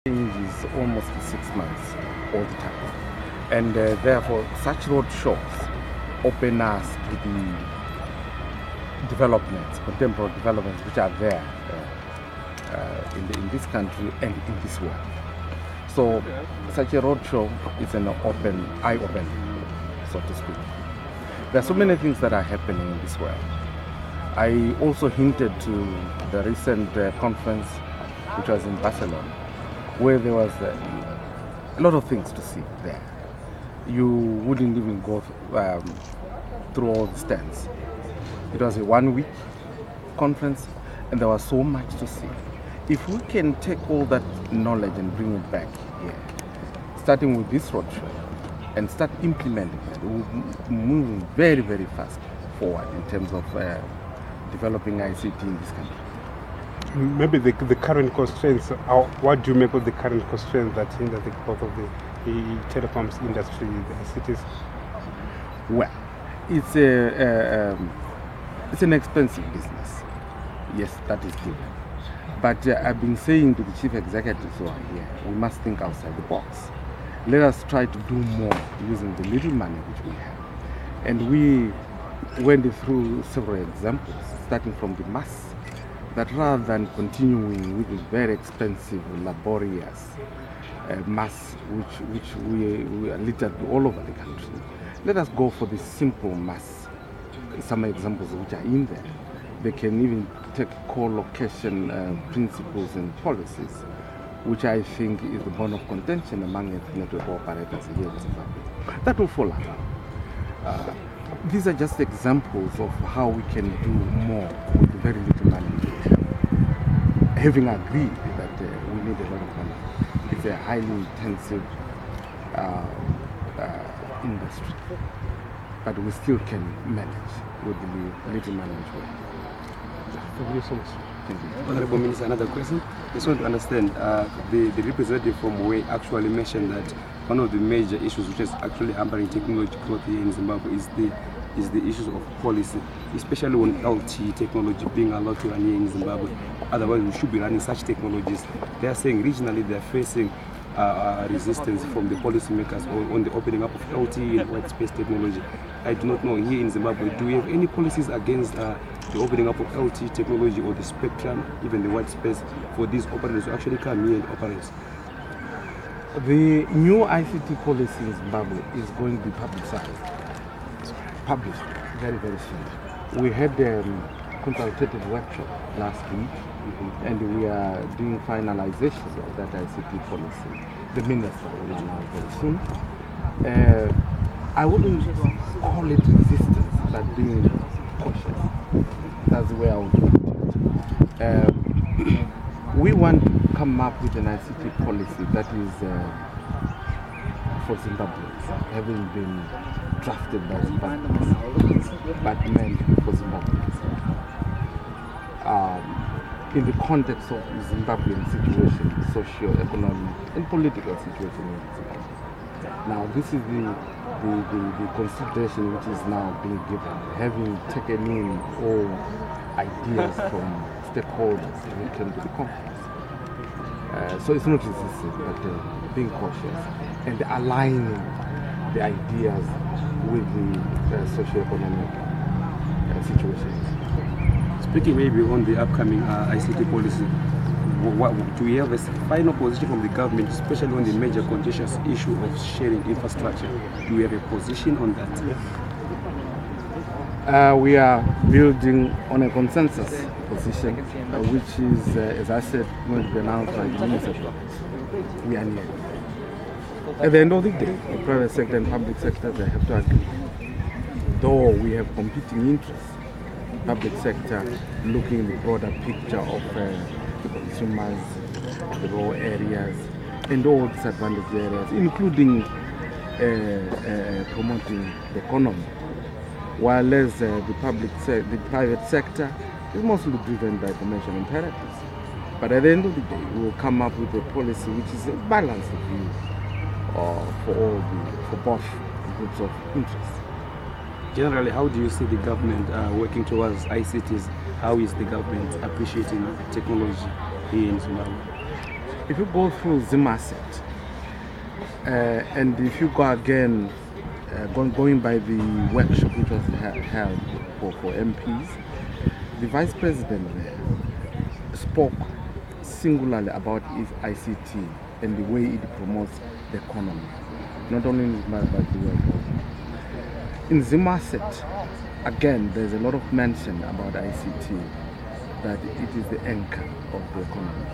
Is almost 6 months all the time, and therefore such road shows open us to the developments, contemporary developments which are there in this country and in this world. So such a road show is an eye-opening, so to speak. There are so many things that are happening in this world. I also hinted to the recent conference which was in Barcelona, where there was a lot of things to see there. You wouldn't even go through all the stands. It was a 1-week conference and there was so much to see. If we can take all that knowledge and bring it back here, starting with this roadshow, and start implementing it, we're moving very, very fast forward in terms of developing ICT in this country. Maybe the current constraints, what do you make of the current constraints that hinder the growth of the telecoms industry, the cities? Well, it's an expensive business. Yes, that is given. But I've been saying to the chief executives who are here, we must think outside the box. Let us try to do more using the little money which we have. And we went through several examples, starting from the mass, that rather than continuing with the very expensive, laborious mass which we are littered all over the country, let us go for the simple mass. Some examples which are in there. They can even take co-location principles and policies, which I think is the bone of contention among network operators here in Zimbabwe. That will follow. These are just examples of how we can do more with very little money. Having agreed that we need a lot of money, it's a highly intensive industry, but we still can manage with the little money which we have. Thank you so much. Thank you. Honorable Minister, another question. I just want to understand, the representative from Huawei actually mentioned that one of the major issues which is actually hampering technology growth here in Zimbabwe is the issues of policy, especially on LTE technology being allowed to run here in Zimbabwe. Otherwise, we should be running such technologies. They are saying regionally they are facing resistance from the policymakers on the opening up of LTE and white space technology. I do not know, here in Zimbabwe, do we have any policies against the opening up of LTE technology or the spectrum, even the white space, for these operators to actually come here and operate? The new ICT policy in Zimbabwe is going to be publicized very, very soon. We had a consultative workshop last week, and we are doing finalization of that ICT policy. The minister will announce very soon. I wouldn't call it resistance, but being cautious. That's the way I would put it. We want to come up with an ICT policy that is for Zimbabweans, having been drafted by Zimbabweans, but meant for Zimbabweans. In the context of the Zimbabwean situation, socio-economic and political situation in Zimbabwe. Now, this is the consideration which is now being given, having taken in all ideas from stakeholders who came to the conference. So it's not resisting, but being cautious and aligning the ideas with the socio-economic situation. Speaking maybe on the upcoming ICT policy, do we have a final position from the government, especially on the major contentious issue of sharing infrastructure? Do we have a position on that? We are building on a consensus position, which is, as I said, going to be announced by the Minister. We are near. At the end of the day, the private sector and public sector, they have to agree. Though we have competing interests, public sector looking at the broader picture of the consumers, the rural areas, and all disadvantaged areas, including promoting the economy. While as the private sector is mostly driven by commercial imperatives. But at the end of the day, we will come up with a policy which is a balanced view for both groups of interest. Generally, how do you see the government working towards ICTs? How is the government appreciating technology here in Zimbabwe? if you go through Zimaset, and if you go again, going by the workshop which was held for MPs, the Vice President there spoke singularly about ICT and the way it promotes the economy, not only in Zimbabwe but the world over. In Zimaset, again, there's a lot of mention about ICT, that it is the anchor of the economy.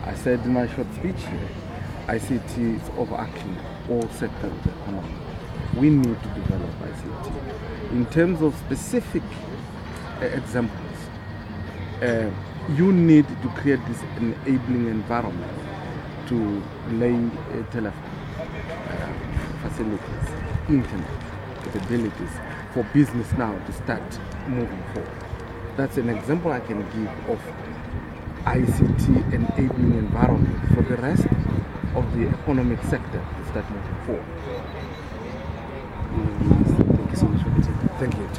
I said in my short speech here, ICT is overarching all sectors of the economy. We need to develop ICT. In terms of specific examples, you need to create this enabling environment to lay telephone facilities, internet capabilities for business now to start moving forward. That's an example I can give of ICT enabling environment for the rest of the economic sector to start moving forward. Thank you so much for the time. Thank you.